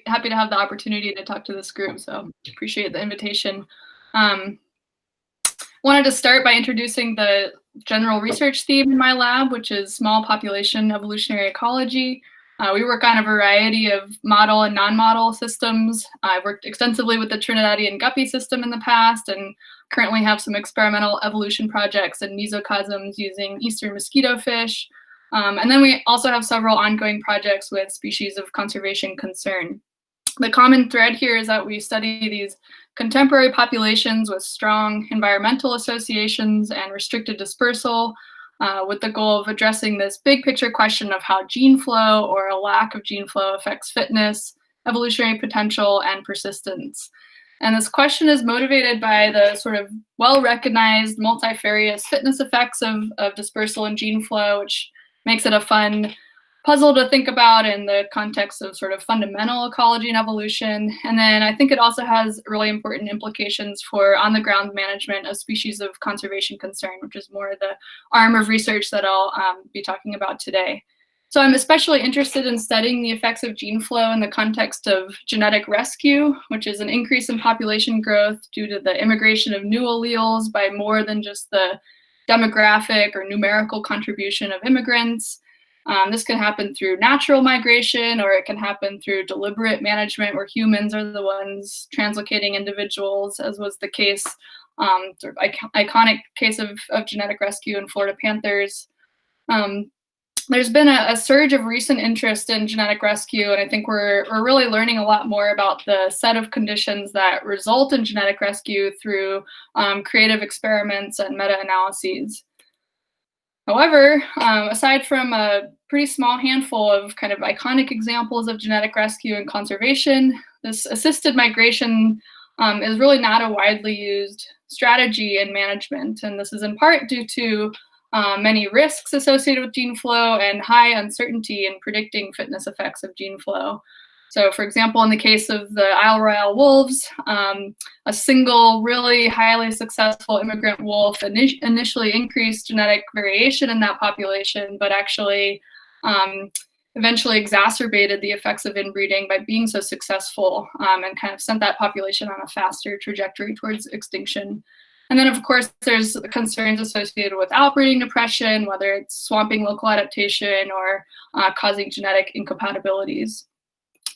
happy to have the opportunity to talk to this group, so appreciate the invitation. Wanted to start by introducing the general research theme in my lab, which is small population evolutionary ecology. We work on a variety of model and non-model systems. I've worked extensively with the Trinidadian guppy system in the past and currently have some experimental evolution projects in mesocosms using eastern mosquito fish. And then we also have several ongoing projects with species of conservation concern. The common thread here is that we study these contemporary populations with strong environmental associations and restricted dispersal, with the goal of addressing this big picture question of how gene flow or a lack of gene flow affects fitness, evolutionary potential, and persistence. And this question is motivated by the sort of well-recognized multifarious fitness effects of dispersal and gene flow, which makes it a fun puzzle to think about in the context of sort of fundamental ecology and evolution. And then I think it also has really important implications for on-the-ground management of species of conservation concern, which is more the arm of research that I'll be talking about today. So I'm especially interested in studying the effects of gene flow in the context of genetic rescue, which is an increase in population growth due to the immigration of new alleles by more than just the demographic or numerical contribution of immigrants. This can happen through natural migration, or it can happen through deliberate management where humans are the ones translocating individuals, as was the case, sort of iconic case of genetic rescue in Florida panthers. There's been a surge of recent interest in genetic rescue, and I think we're really learning a lot more about the set of conditions that result in genetic rescue through creative experiments and meta-analyses. However, aside from a pretty small handful of kind of iconic examples of genetic rescue and conservation, this assisted migration is really not a widely used strategy in management. And this is in part due to many risks associated with gene flow and high uncertainty in predicting fitness effects of gene flow. So for example, in the case of the Isle Royale wolves, a single really highly successful immigrant wolf initially increased genetic variation in that population, but actually eventually exacerbated the effects of inbreeding by being so successful, and kind of sent that population on a faster trajectory towards extinction. And then, of course, there's concerns associated with outbreeding depression, whether it's swamping local adaptation or causing genetic incompatibilities.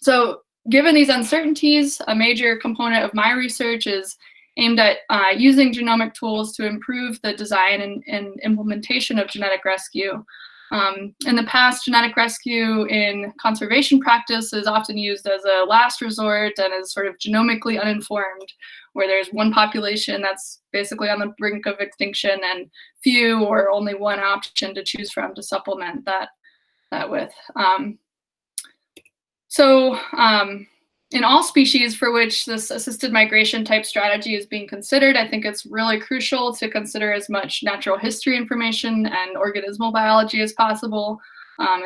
So given these uncertainties, a major component of my research is aimed at using genomic tools to improve the design and implementation of genetic rescue. In the past, genetic rescue in conservation practice is often used as a last resort and is sort of genomically uninformed, where there's one population that's basically on the brink of extinction and few or only one option to choose from to supplement that with. So in all species for which this assisted migration type strategy is being considered, I think it's really crucial to consider as much natural history information and organismal biology as possible.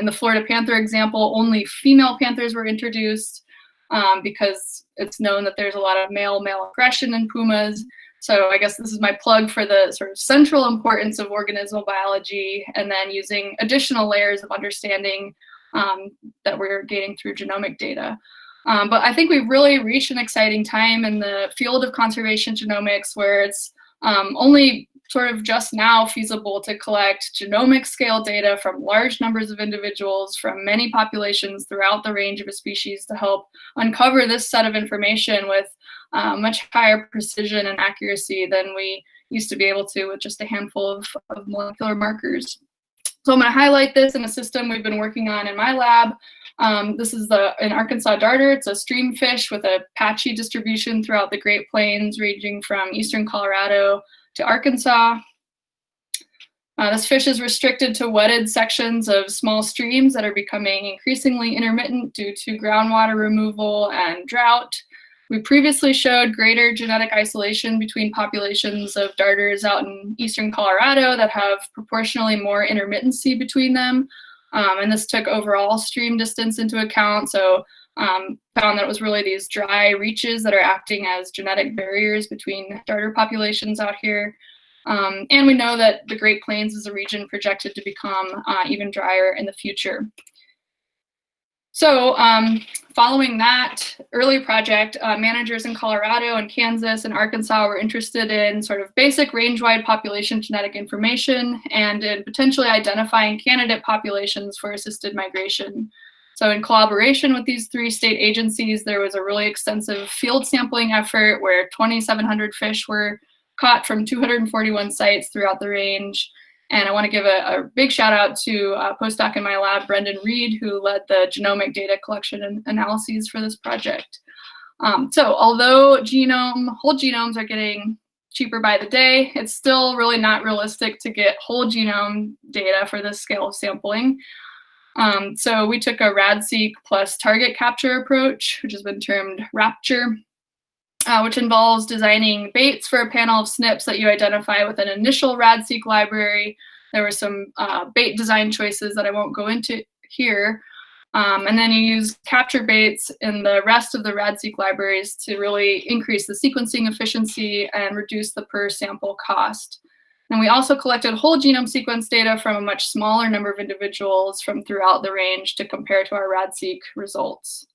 In the Florida panther example, only female panthers were introduced because it's known that there's a lot of male-male aggression in pumas. So I guess this is my plug for the sort of central importance of organismal biology, and then using additional layers of understanding that we're gaining through genomic data. But I think we've really reached an exciting time in the field of conservation genomics, where it's only sort of just now feasible to collect genomic scale data from large numbers of individuals from many populations throughout the range of a species to help uncover this set of information with much higher precision and accuracy than we used to be able to with just a handful of molecular markers. So I'm going to highlight this in a system we've been working on in my lab. This is an Arkansas darter. It's a stream fish with a patchy distribution throughout the Great Plains, ranging from eastern Colorado to Arkansas. This fish is restricted to wetted sections of small streams that are becoming increasingly intermittent due to groundwater removal and drought. We previously showed greater genetic isolation between populations of darters out in eastern Colorado that have proportionally more intermittency between them. And this took overall stream distance into account. So found that it was really these dry reaches that are acting as genetic barriers between darter populations out here. And we know that the Great Plains is a region projected to become even drier in the future. So following that early project, managers in Colorado and Kansas and Arkansas were interested in sort of basic range-wide population genetic information and in potentially identifying candidate populations for assisted migration. So in collaboration with these 3 state agencies, there was a really extensive field sampling effort where 2,700 fish were caught from 241 sites throughout the range. And I want to give a big shout out to a postdoc in my lab, Brendan Reed, who led the genomic data collection and analyses for this project. So although whole genomes are getting cheaper by the day, it's still really not realistic to get whole genome data for this scale of sampling. So we took a RADseq plus target capture approach, which has been termed Rapture, which involves designing baits for a panel of SNPs that you identify with an initial RADseq library. There were some bait design choices that I won't go into here. And then you use capture baits in the rest of the RADseq libraries to really increase the sequencing efficiency and reduce the per sample cost. And we also collected whole genome sequence data from a much smaller number of individuals from throughout the range to compare to our RADseq results.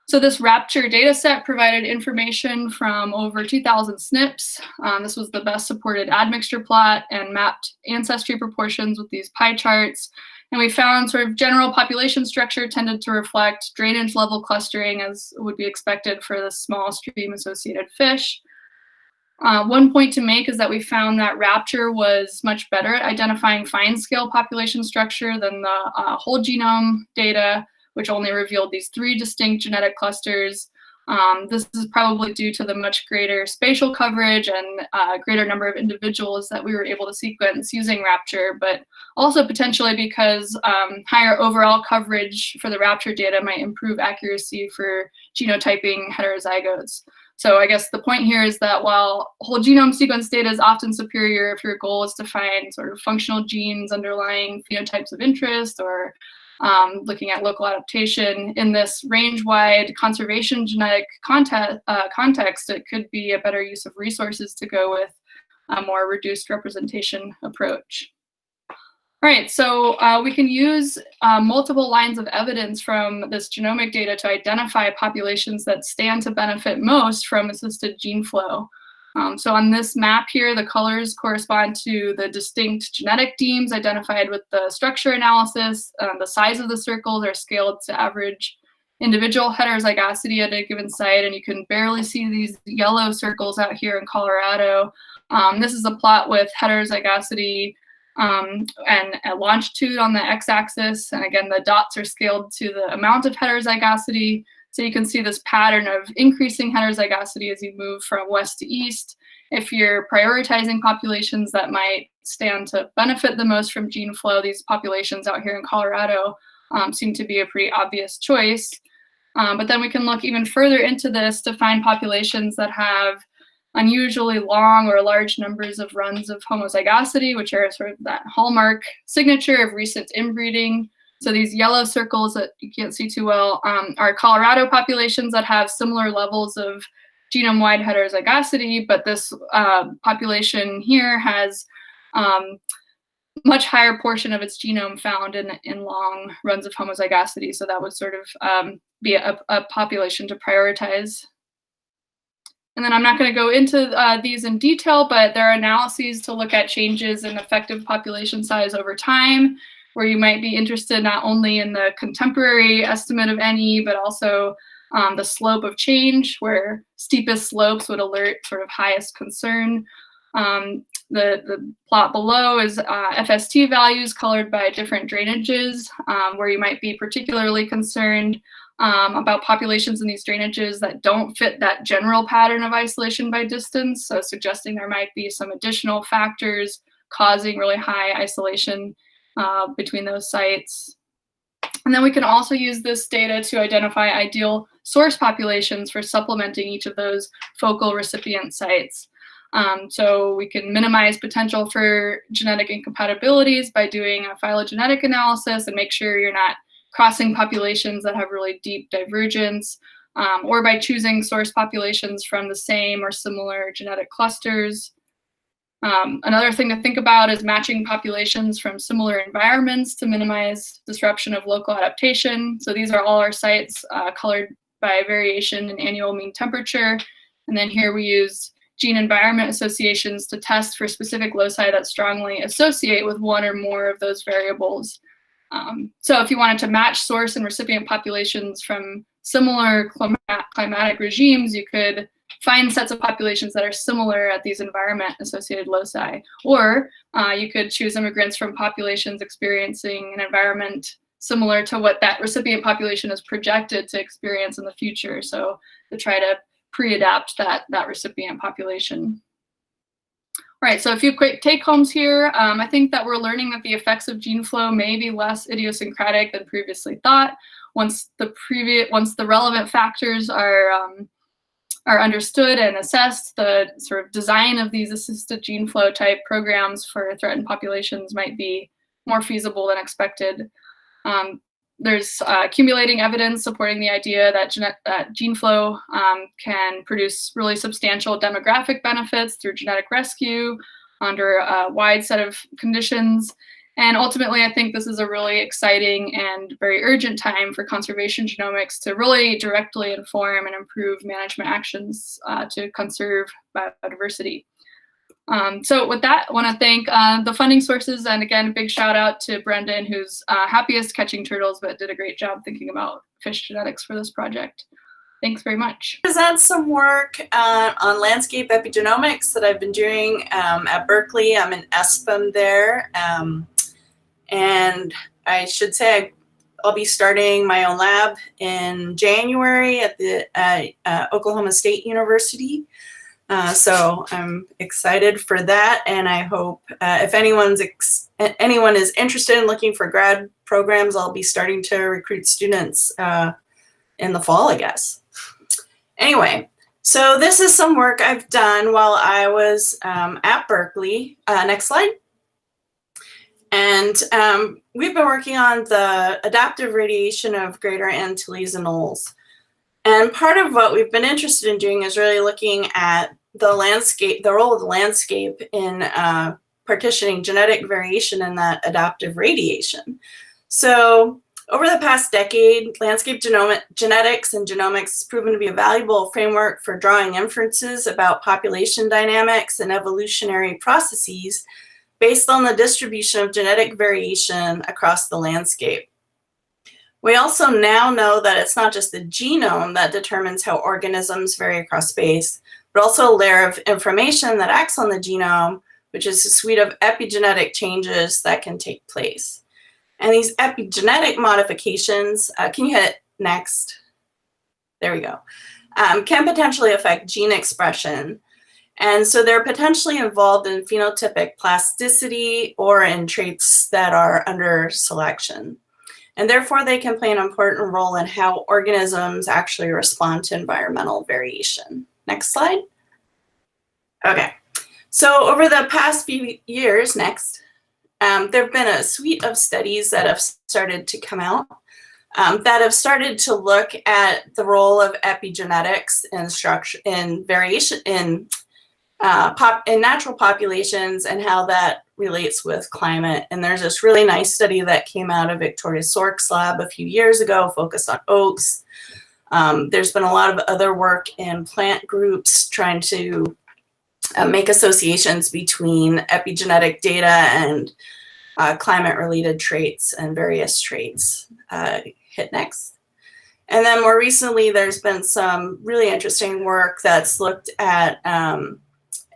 So this Rapture data set provided information from over 2,000 SNPs. This was the best supported admixture plot and mapped ancestry proportions with these pie charts. And we found sort of general population structure tended to reflect drainage level clustering as would be expected for the small stream associated fish. One point to make is that we found that Rapture was much better at identifying fine scale population structure than the whole genome data, which only revealed these 3 distinct genetic clusters. This is probably due to the much greater spatial coverage and greater number of individuals that we were able to sequence using Rapture, but also potentially because higher overall coverage for the Rapture data might improve accuracy for genotyping heterozygotes. So I guess the point here is that while whole genome sequence data is often superior if your goal is to find sort of functional genes underlying phenotypes of interest or looking at local adaptation, in this range-wide conservation genetic context, it could be a better use of resources to go with a more reduced representation approach. All right, so we can use multiple lines of evidence from this genomic data to identify populations that stand to benefit most from assisted gene flow. So on this map here, the colors correspond to the distinct genetic demes identified with the structure analysis. The size of the circles are scaled to average individual heterozygosity at a given site, and you can barely see these yellow circles out here in Colorado. This is a plot with heterozygosity and a longitude on the x-axis, and again, the dots are scaled to the amount of heterozygosity. So you can see this pattern of increasing heterozygosity as you move from west to east. If you're prioritizing populations that might stand to benefit the most from gene flow, these populations out here in Colorado seem to be a pretty obvious choice. But then we can look even further into this to find populations that have unusually long or large numbers of runs of homozygosity, which are sort of that hallmark signature of recent inbreeding. So these yellow circles that you can't see too well are Colorado populations that have similar levels of genome-wide heterozygosity, but this population here has much higher portion of its genome found in long runs of homozygosity. So that would sort of be a population to prioritize. And then I'm not going to go into these in detail, but there are analyses to look at changes in effective population size over time, where you might be interested not only in the contemporary estimate of NE, but also the slope of change, where steepest slopes would alert sort of highest concern. The plot below is FST values colored by different drainages, where you might be particularly concerned about populations in these drainages that don't fit that general pattern of isolation by distance, so suggesting there might be some additional factors causing really high isolation between those sites. And then we can also use this data to identify ideal source populations for supplementing each of those focal recipient sites. So we can minimize potential for genetic incompatibilities by doing a phylogenetic analysis and make sure you're not crossing populations that have really deep divergence, or by choosing source populations from the same or similar genetic clusters. Another thing to think about is matching populations from similar environments to minimize disruption of local adaptation. So these are all our sites colored by variation in annual mean temperature. And then here we use gene environment associations to test for specific loci that strongly associate with one or more of those variables. So if you wanted to match source and recipient populations from similar climatic regimes, you could find sets of populations that are similar at these environment-associated loci. Or you could choose immigrants from populations experiencing an environment similar to what that recipient population is projected to experience in the future. So to try to pre-adapt that recipient population. All right, so a few quick take-homes here. I think that we're learning that the effects of gene flow may be less idiosyncratic than previously thought. Once the relevant factors are understood and assessed, the sort of design of these assisted gene flow type programs for threatened populations might be more feasible than expected. There's accumulating evidence supporting the idea that gene flow can produce really substantial demographic benefits through genetic rescue under a wide set of conditions. And ultimately, I think this is a really exciting and very urgent time for conservation genomics to really directly inform and improve management actions to conserve biodiversity. So with that, I want to thank the funding sources, and again, big shout out to Brendan, who's happiest catching turtles, but did a great job thinking about fish genetics for this project. Thanks very much. Present some work on landscape epigenomics that I've been doing at Berkeley. I'm an ESPM there. And I should say I'll be starting my own lab in January at the Oklahoma State University. So I'm excited for that, and I hope if anyone is interested in looking for grad programs, I'll be starting to recruit students in the fall, I guess. Anyway, so this is some work I've done while I was at Berkeley. Next slide. And we've been working on the adaptive radiation of greater Antilles anoles. And part of what we've been interested in doing is really looking at the landscape, the role of the landscape in partitioning genetic variation in that adaptive radiation. So over the past decade, landscape genetics and genomics has proven to be a valuable framework for drawing inferences about population dynamics and evolutionary processes based on the distribution of genetic variation across the landscape. We also now know that it's not just the genome that determines how organisms vary across space, but also a layer of information that acts on the genome, which is a suite of epigenetic changes that can take place. And these epigenetic modifications, can you hit next? There we go. Can potentially affect gene expression. And so they're potentially involved in phenotypic plasticity or in traits that are under selection. And therefore, they can play an important role in how organisms actually respond to environmental variation. Next slide. Okay, so over the past few years, next, there have been a suite of studies that have started to come out that have started to look at the role of epigenetics in structure, in variation, in natural populations and how that relates with climate. And there's this really nice study that came out of Victoria Sork's lab a few years ago focused on oaks. There's been a lot of other work in plant groups trying to make associations between epigenetic data and climate-related traits and various traits. Hit next. And then more recently, there's been some really interesting work that's looked at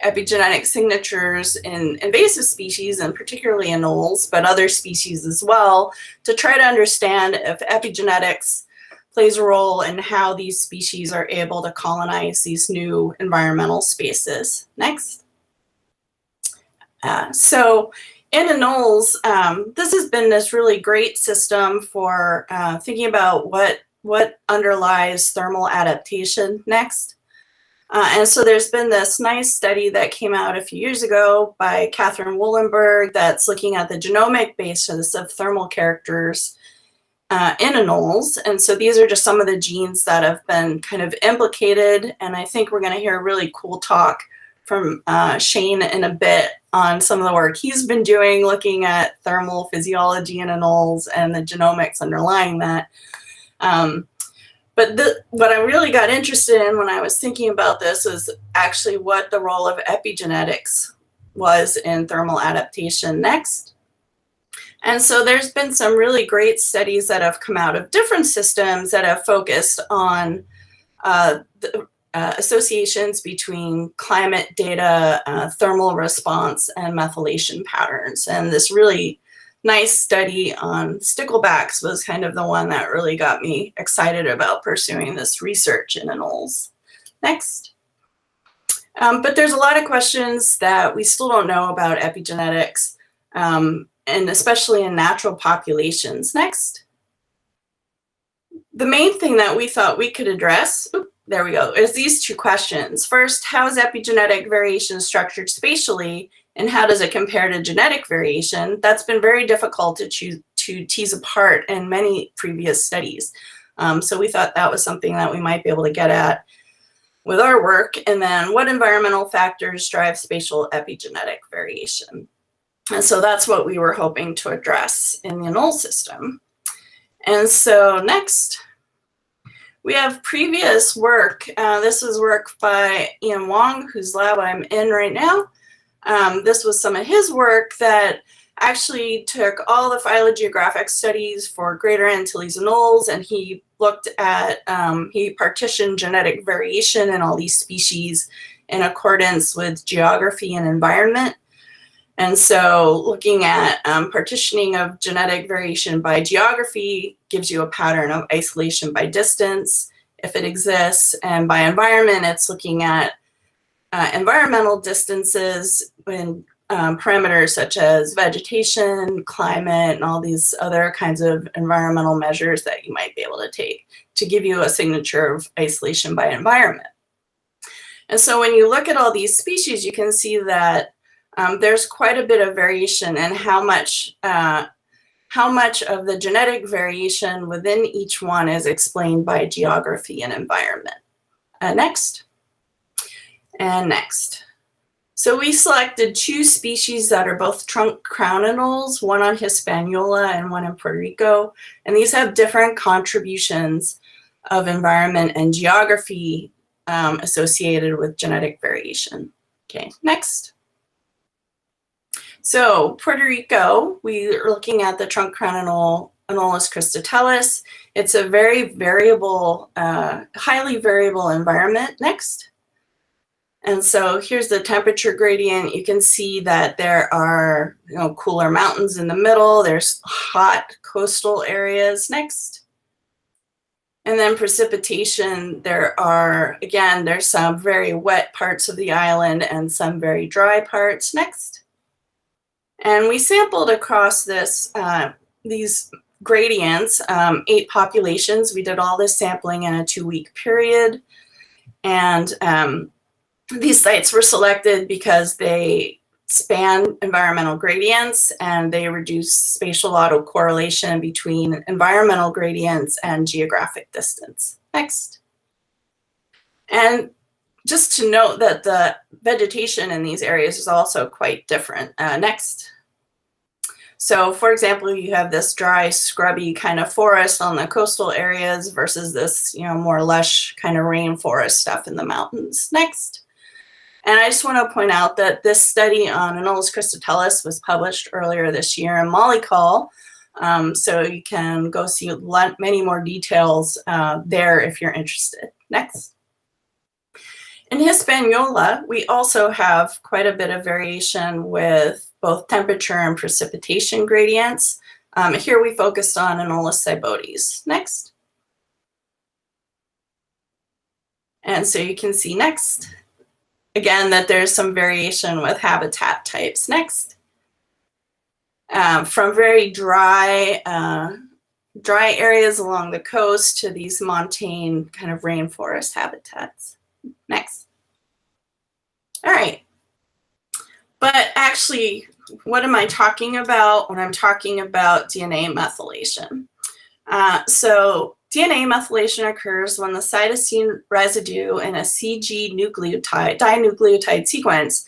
epigenetic signatures in invasive species, and particularly anoles, but other species as well, to try to understand if epigenetics plays a role in how these species are able to colonize these new environmental spaces. Next. So in anoles, this has been this really great system for thinking about what underlies thermal adaptation. Next. And so there's been this nice study that came out a few years ago by Catherine Wollenberg that's looking at the genomic basis of thermal characters in anoles. And so these are just some of the genes that have been kind of implicated. And I think we're going to hear a really cool talk from Shane in a bit on some of the work he's been doing, looking at thermal physiology in anoles and the genomics underlying that. But what I really got interested in when I was thinking about this is actually what the role of epigenetics was in thermal adaptation. Next. And so there's been some really great studies that have come out of different systems that have focused on the associations between climate data, thermal response, and methylation patterns. And this really nice study on sticklebacks was kind of the one that really got me excited about pursuing this research in anoles. Next. But there's a lot of questions that we still don't know about epigenetics, and especially in natural populations. Next. The main thing that we thought we could address, there we go, is these two questions. First, how is epigenetic variation structured spatially, and how does it compare to genetic variation? That's been very difficult to tease apart in many previous studies. So we thought that was something that we might be able to get at with our work. And then what environmental factors drive spatial epigenetic variation? And so that's what we were hoping to address in the anole system. And so next, we have previous work. This is work by Guin Wogan, whose lab I'm in right now. This was some of his work that actually took all the phylogeographic studies for Greater Antilles anoles, and he looked at, he partitioned genetic variation in all these species in accordance with geography and environment. And so looking at partitioning of genetic variation by geography gives you a pattern of isolation by distance, if it exists. And by environment, it's looking at environmental distances and parameters such as vegetation, climate, and all these other kinds of environmental measures that you might be able to take to give you a signature of isolation by environment. And so when you look at all these species, you can see that there's quite a bit of variation in how much of the genetic variation within each one is explained by geography and environment. Next. And next. So we selected two species that are both trunk crown anoles, one on Hispaniola and one in Puerto Rico. And these have different contributions of environment and geography associated with genetic variation. Okay, next. So Puerto Rico, we are looking at the trunk crown anole, Anolis cristatellus. It's a very variable, highly variable environment. Next. And so here's the temperature gradient. You can see that there are cooler mountains in the middle. There's hot coastal areas. Next. And then precipitation, there's some very wet parts of the island and some very dry parts. Next. And we sampled across these gradients, 8 populations. We did all this sampling in a 2-week period. And these sites were selected because they span environmental gradients and they reduce spatial autocorrelation between environmental gradients and geographic distance. Next. And just to note that the vegetation in these areas is also quite different. Next. So for example, you have this dry, scrubby kind of forest on the coastal areas versus this, more lush kind of rainforest stuff in the mountains. Next. And I just want to point out that this study on Anolis cristatellus was published earlier this year in Molecule. So you can go see many more details there if you're interested. Next. In Hispaniola, we also have quite a bit of variation with both temperature and precipitation gradients. Here we focused on Anolis cybotes. Next. And so you can see next, again, that there's some variation with habitat types. Next. From very dry areas along the coast to these montane kind of rainforest habitats. Next. All right. But actually, what am I talking about when I'm talking about DNA methylation? So DNA methylation occurs when the cytosine residue in a CG dinucleotide sequence,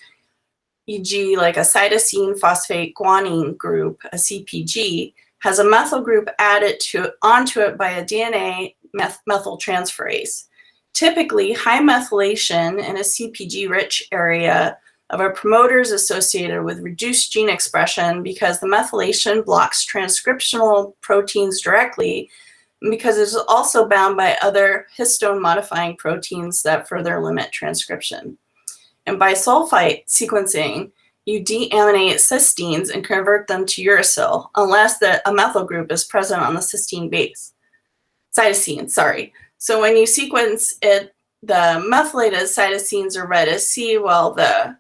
e.g. like a cytosine phosphate guanine group, a CPG, has a methyl group added onto it by a DNA methyltransferase. Typically, high methylation in a CPG-rich area of a promoter is associated with reduced gene expression because the methylation blocks transcriptional proteins directly, and because it's also bound by other histone-modifying proteins that further limit transcription. In bisulfite sequencing, you deaminate cysteines and convert them to uracil unless a methyl group is present on the cytosine, sorry. So when you sequence it, the methylated cytosines are read as C, while the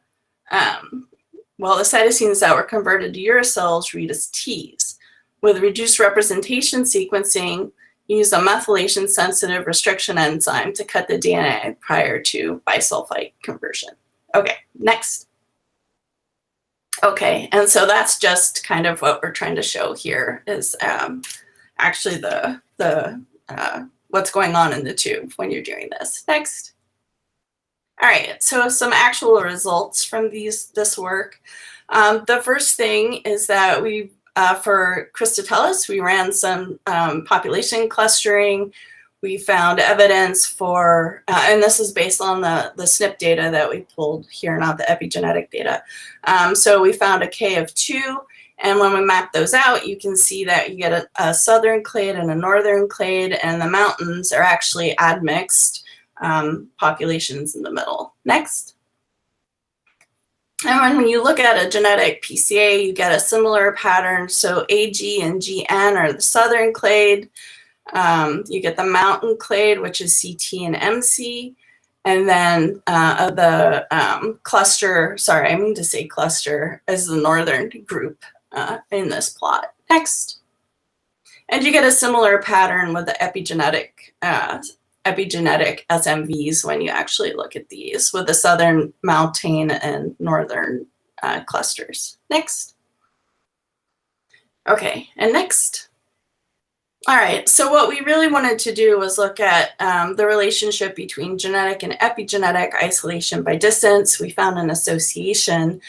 cytosines that were converted to uracils read as T's. With reduced representation sequencing, you use a methylation-sensitive restriction enzyme to cut the DNA prior to bisulfite conversion. Okay, next. Okay, and so that's just kind of what we're trying to show here is actually what's going on in the tube when you're doing this. Next. All right, so some actual results from this work. The first thing is that we, for Christotellus, we ran some population clustering. We found evidence for, and this is based on the SNP data that we pulled here, not the epigenetic data. So we found a K of 2, and when we map those out, you can see that you get a southern clade and a northern clade, and the mountains are actually admixed populations in the middle. Next. And when you look at a genetic PCA, you get a similar pattern. So AG and GN are the southern clade. You get the mountain clade, which is CT and MC. And then the cluster, sorry, I mean to say cluster, is the northern group in this plot. Next. And you get a similar pattern with the epigenetic SMVs when you actually look at these with the southern mountain and northern clusters. Next. Okay, and next. All right, so what we really wanted to do was look at the relationship between genetic and epigenetic isolation by distance. We found an association.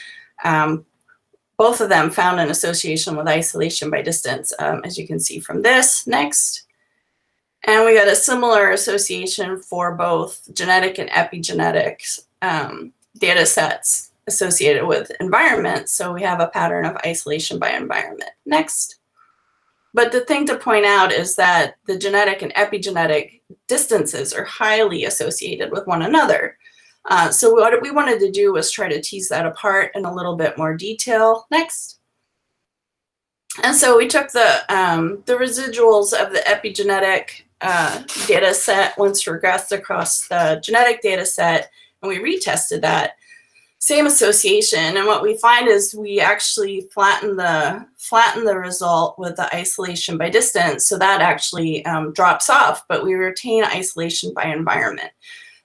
Both of them found an association with isolation by distance, as you can see from this. Next. And we got a similar association for both genetic and epigenetics data sets associated with environment. So we have a pattern of isolation by environment. Next. But the thing to point out is that the genetic and epigenetic distances are highly associated with one another. So what we wanted to do was try to tease that apart in a little bit more detail. Next. And so we took the residuals of the epigenetic data set once regressed across the genetic data set, and we retested that. Same association, and what we find is we actually flatten the result with the isolation by distance, so that actually drops off, but we retain isolation by environment.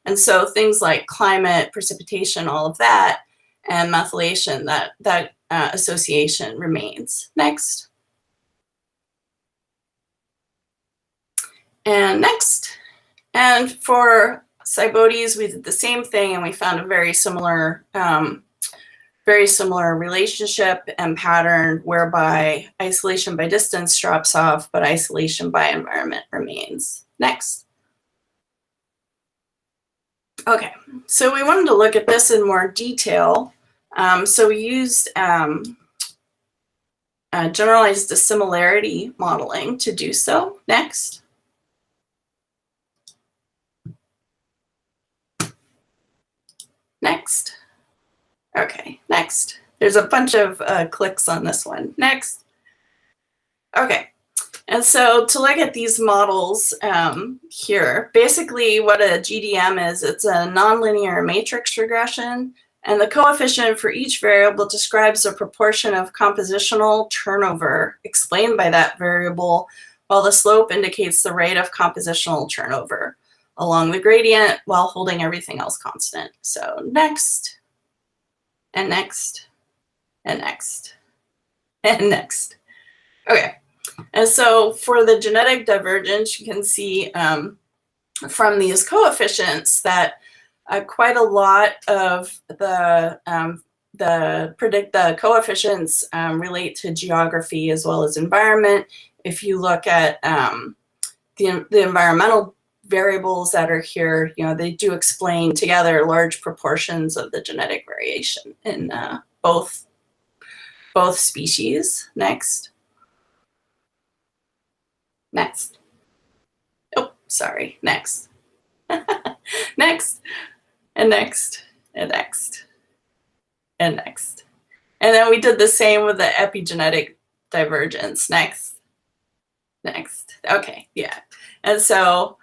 And so things like climate, precipitation, all of that, and methylation, that association remains. Next. And next. And for Cybodes, we did the same thing, and we found a very similar relationship and pattern whereby isolation by distance drops off, but isolation by environment remains. Next. Okay, so we wanted to look at this in more detail. So we used generalized dissimilarity modeling to do so. Next. Next. Okay, next. There's a bunch of clicks on this one. Next. Okay, and so to look at these models here, basically what a GDM is, it's a nonlinear matrix regression, and the coefficient for each variable describes the proportion of compositional turnover explained by that variable, while the slope indicates the rate of compositional turnover along the gradient while holding everything else constant. So next, and next, and next, and next. Okay, And so for the genetic divergence, you can see from these coefficients that quite a lot of the coefficients relate to geography as well as environment. If you look at the environmental variables that are here, you know, they do explain together large proportions of the genetic variation in both species. Next. Next. Oh, sorry. Next. Next. And next. And next. And next. And then we did the same with the epigenetic divergence. Next. Next. Okay, yeah. And so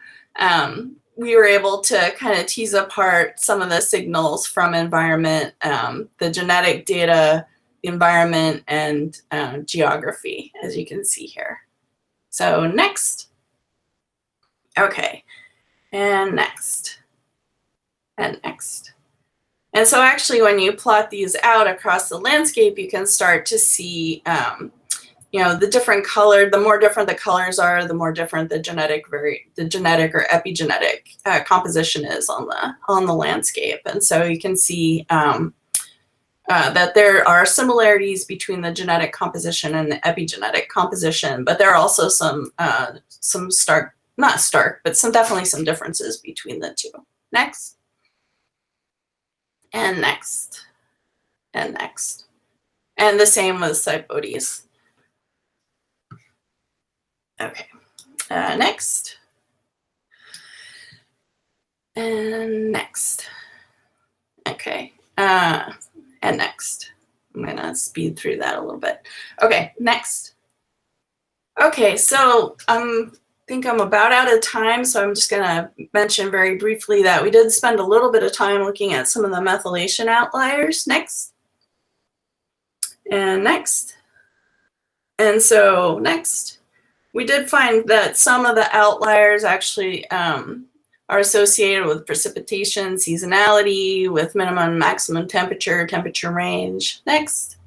we were able to kind of tease apart some of the signals from environment, the genetic data, the environment, and geography, as you can see here. So next. Okay, and next. And next. And so actually when you plot these out across the landscape, you can start to see, you know, the different color, the more different the colors are, the more different the genetic or epigenetic composition is on the landscape. And so you can see that there are similarities between the genetic composition and the epigenetic composition, but there are also some stark, not stark, but definitely some differences between the two. Next. And next. And next. And the same with cypodes. Okay, next. And next. Okay, and next. I'm gonna speed through that a little bit. Okay, next. Okay, so I think I'm about out of time, so I'm just gonna mention very briefly that we did spend a little bit of time looking at some of the methylation outliers. Next. And next. And so next. We did find that some of the outliers actually are associated with precipitation, seasonality, with minimum and maximum temperature, temperature range. Next.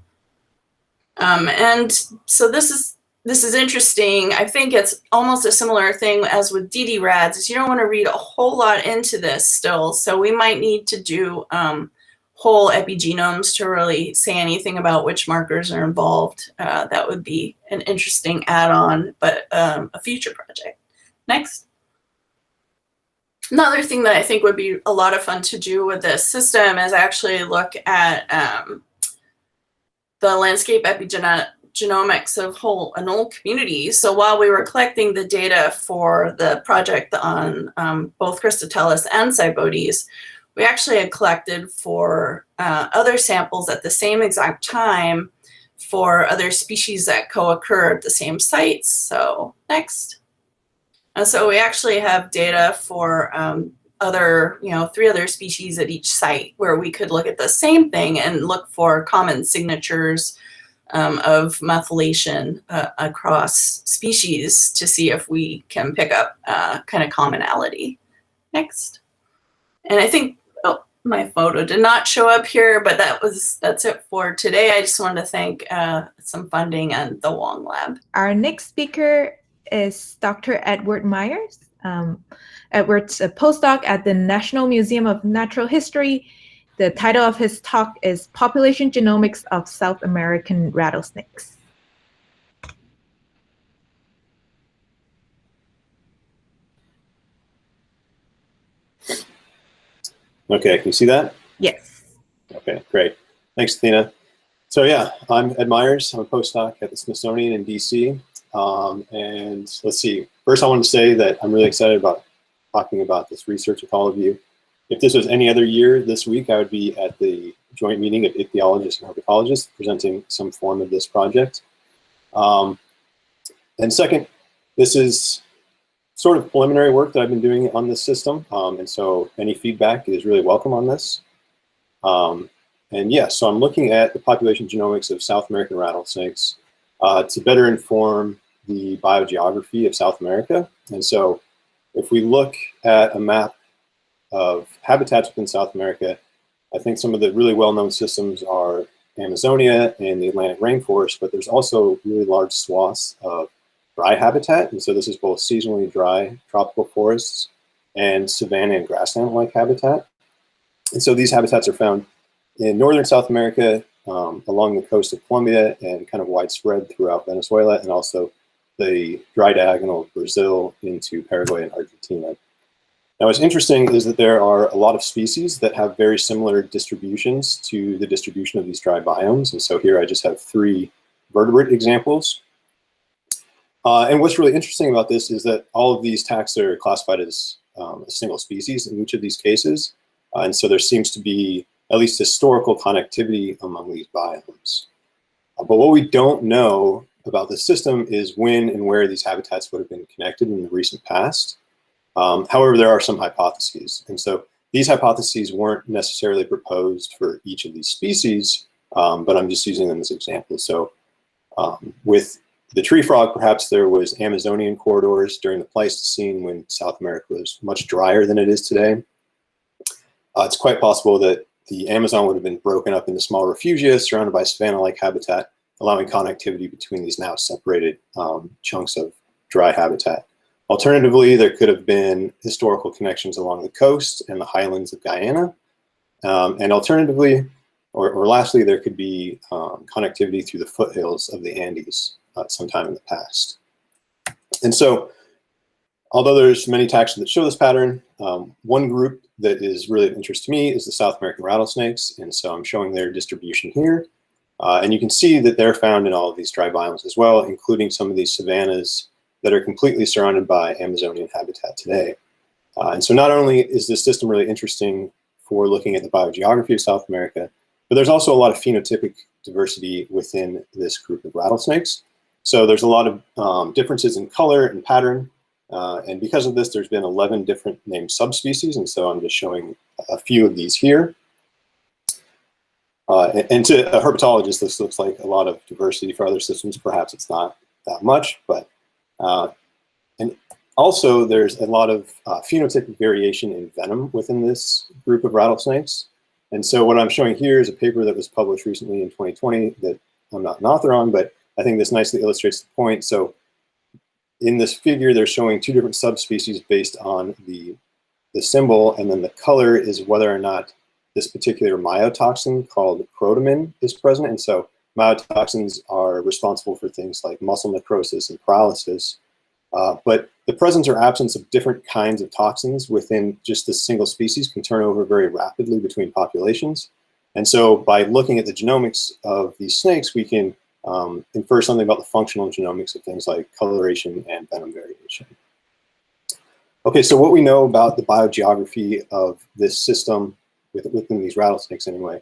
And so this is interesting. I think it's almost a similar thing as with DD-RADS, is you don't want to read a whole lot into this still. So we might need to do whole epigenomes to really say anything about which markers are involved. That would be an interesting add-on, but a future project. Next. Another thing that I think would be a lot of fun to do with this system is actually look at the landscape epigenomics of whole anole communities. So while we were collecting the data for the project on both Christotellus and cypodes, we actually had collected for other samples at the same exact time for other species that co-occur at the same sites. So next. And so we actually have data for other, 3 other species at each site where we could look at the same thing and look for common signatures of methylation across species to see if we can pick up kind of commonality. Next. And I think, oh, my photo did not show up here, but that's it for today. I just wanted to thank some funding and the Wong Lab. Our next speaker is Dr. Edward Myers. Edward's a postdoc at the National Museum of Natural History. The title of his talk is Population Genomics of South American Rattlesnakes. Okay, can you see that? Yes. Okay, great. Thanks, Athena. So yeah, I'm Ed Myers. I'm a postdoc at the Smithsonian in DC. And let's see, first I want to say that I'm really excited about talking about this research with all of you. If this was any other year this week, I would be at the joint meeting of ichthyologists and herpetologists presenting some form of this project. And second, this is sort of preliminary work that I've been doing on this system. And so any feedback is really welcome on this. And yeah, so I'm looking at the population genomics of South American rattlesnakes to better inform the biogeography of South America. And so if we look at a map of habitats within South America, I think some of the really well-known systems are Amazonia and the Atlantic rainforest, but there's also really large swaths of dry habitat, and so this is both seasonally dry tropical forests and savanna and grassland-like habitat. And so these habitats are found in northern South America, along the coast of Colombia, and kind of widespread throughout Venezuela, and also the dry diagonal of Brazil into Paraguay and Argentina. Now, what's interesting is that there are a lot of species that have very similar distributions to the distribution of these dry biomes. And so here I just have 3 vertebrate examples. And what's really interesting about this is that all of these taxa are classified as a single species in each of these cases. And so there seems to be at least historical connectivity among these biomes. But what we don't know about the system is when and where these habitats would have been connected in the recent past. However, there are some hypotheses. And so these hypotheses weren't necessarily proposed for each of these species, but I'm just using them as examples. So with the tree frog, perhaps there was Amazonian corridors during the Pleistocene when South America was much drier than it is today. It's quite possible that the Amazon would have been broken up into small refugia surrounded by savanna-like habitat, allowing connectivity between these now separated chunks of dry habitat. Alternatively, there could have been historical connections along the coast and the highlands of Guyana. And alternatively, or lastly, there could be connectivity through the foothills of the Andes sometime in the past. And so, although there's many taxa that show this pattern, one group that is really of interest to me is the South American rattlesnakes. And so I'm showing their distribution here. And you can see that they're found in all of these dry biomes as well, including some of these savannas that are completely surrounded by Amazonian habitat today. And so not only is this system really interesting for looking at the biogeography of South America, but there's also a lot of phenotypic diversity within this group of rattlesnakes. So there's a lot of differences in color and pattern. And because of this, there's been 11 different named subspecies. And so I'm just showing a few of these here. And to a herpetologist, this looks like a lot of diversity. For other systems, perhaps it's not that much, but and also there's a lot of phenotypic variation in venom within this group of rattlesnakes. And so what I'm showing here is a paper that was published recently in 2020 that I'm not an author on, but I think this nicely illustrates the point. So in this figure, they're showing 2 different subspecies based on the symbol, and then the color is whether or not this particular myotoxin called crotamine is present. And so myotoxins are responsible for things like muscle necrosis and paralysis. But the presence or absence of different kinds of toxins within just this single species can turn over very rapidly between populations. And so by looking at the genomics of these snakes, we can infer something about the functional genomics of things like coloration and venom variation. Okay, so what we know about the biogeography of this system within these rattlesnakes anyway,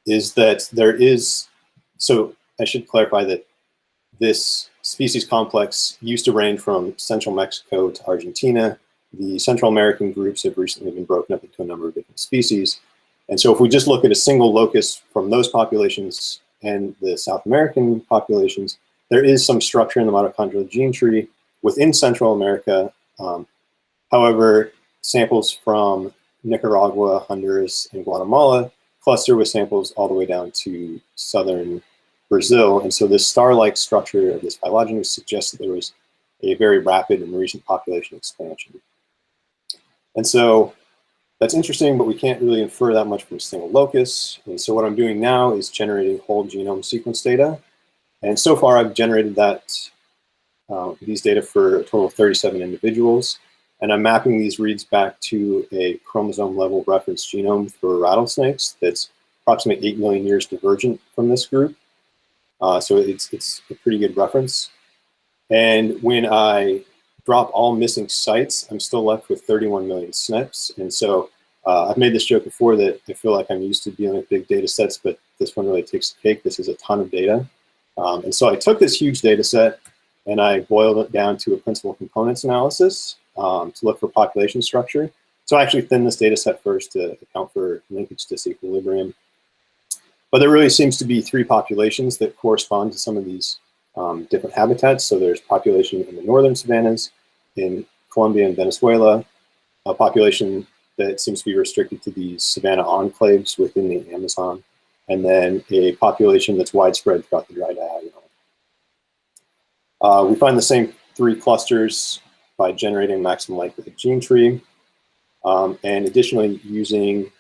is that there is, so I should clarify that this species complex used to range from central Mexico to Argentina. The Central American groups have recently been broken up into a number of different species. And so if we just look at a single locus from those populations and the South American populations, there is some structure in the mitochondrial gene tree within Central America. However, samples from Nicaragua, Honduras, and Guatemala cluster with samples all the way down to southern Brazil. And so this star-like structure of this phylogeny suggests that there was a very rapid and recent population expansion. And so that's interesting, but we can't really infer that much from a single locus. And so what I'm doing now is generating whole genome sequence data. And so far I've generated these data for a total of 37 individuals. And I'm mapping these reads back to a chromosome level reference genome for rattlesnakes that's approximately 8 million years divergent from this group. So it's a pretty good reference. And when I drop all missing sites, I'm still left with 31 million SNPs. And so I've made this joke before that I feel like I'm used to dealing with big data sets, but this one really takes the cake. This is a ton of data. And so I took this huge data set and I boiled it down to a principal components analysis to look for population structure. So I actually thinned this data set first to account for linkage disequilibrium. But there really seems to be 3 populations that correspond to some of these different habitats. So there's population in the northern savannas, in Colombia and Venezuela, a population that seems to be restricted to these savanna enclaves within the Amazon, and then a population that's widespread throughout the dry diagonal. We find the same 3 clusters by generating maximum likelihood gene tree. And additionally, using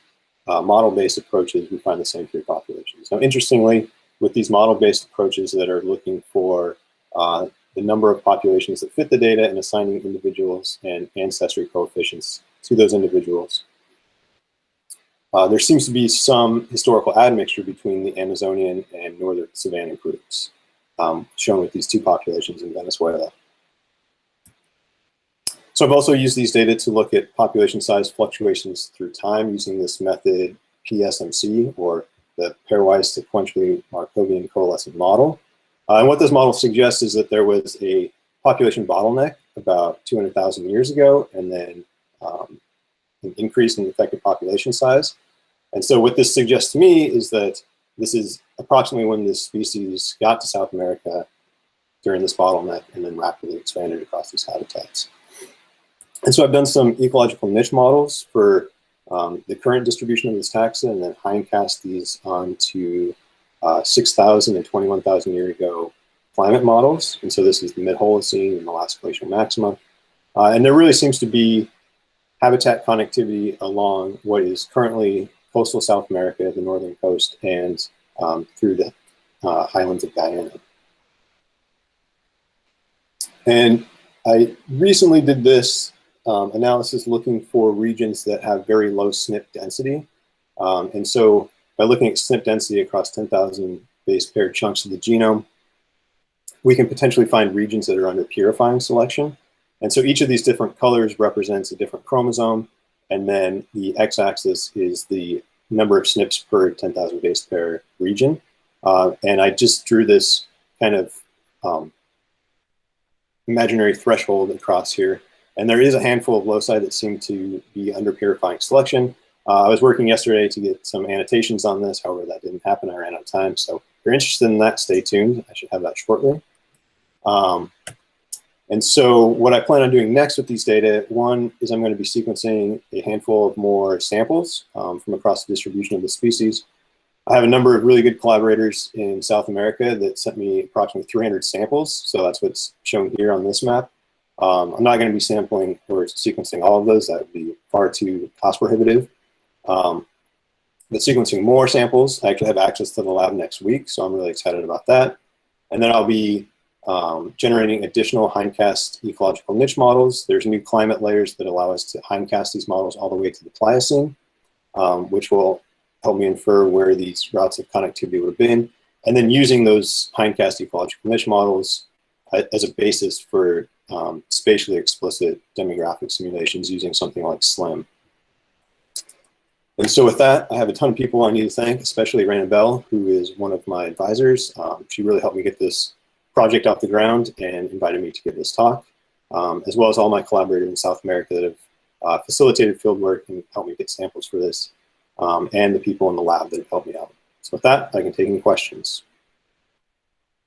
model-based approaches, we find the same 3 populations. Now, interestingly, with these model-based approaches that are looking for the number of populations that fit the data and assigning individuals and ancestry coefficients to those individuals, there seems to be some historical admixture between the Amazonian and northern savanna groups, shown with these 2 populations in Venezuela. So I've also used these data to look at population size fluctuations through time using this method PSMC, or the pairwise sequentially Markovian coalescent model. And what this model suggests is that there was a population bottleneck about 200,000 years ago, and then an increase in effective population size. And so what this suggests to me is that this is approximately when this species got to South America during this bottleneck and then rapidly expanded across these habitats. And so I've done some ecological niche models for the current distribution of this taxa, and then hindcast these onto 6,000 and 21,000 year ago climate models. And so this is the mid-Holocene and the last glacial maxima. And there really seems to be habitat connectivity along what is currently coastal South America, the northern coast, and through the highlands of Guyana. And I recently did this analysis looking for regions that have very low SNP density. And so by looking at SNP density across 10,000 base paired chunks of the genome, we can potentially find regions that are under purifying selection. And so each of these different colors represents a different chromosome. And then the x-axis is the number of SNPs per 10,000 base pair region. And I just drew this kind of imaginary threshold across here. And there is a handful of loci that seem to be under purifying selection. I was working yesterday to get some annotations on this. However, that didn't happen. I ran out of time. So if you're interested in that, stay tuned. I should have that shortly. And so what I plan on doing next with these data, one is I'm going to be sequencing a handful of more samples from across the distribution of the species. I have a number of really good collaborators in South America that sent me approximately 300 samples. So that's what's shown here on this map. I'm not going to be sampling or sequencing all of those. That would be far too cost prohibitive. But sequencing more samples, I actually have access to the lab next week, so I'm really excited about that. And then I'll be generating additional hindcast ecological niche models. There's new climate layers that allow us to hindcast these models all the way to the Pliocene, which will help me infer where these routes of connectivity would have been. And then using those hindcast ecological niche models as a basis for spatially explicit demographic simulations using something like SLIM. And so with that, I have a ton of people I need to thank, especially Raina Bell, who is one of my advisors. She really helped me get this project off the ground and invited me to give this talk, as well as all my collaborators in South America that have facilitated fieldwork and helped me get samples for this, and the people in the lab that have helped me out. So with that, I can take any questions.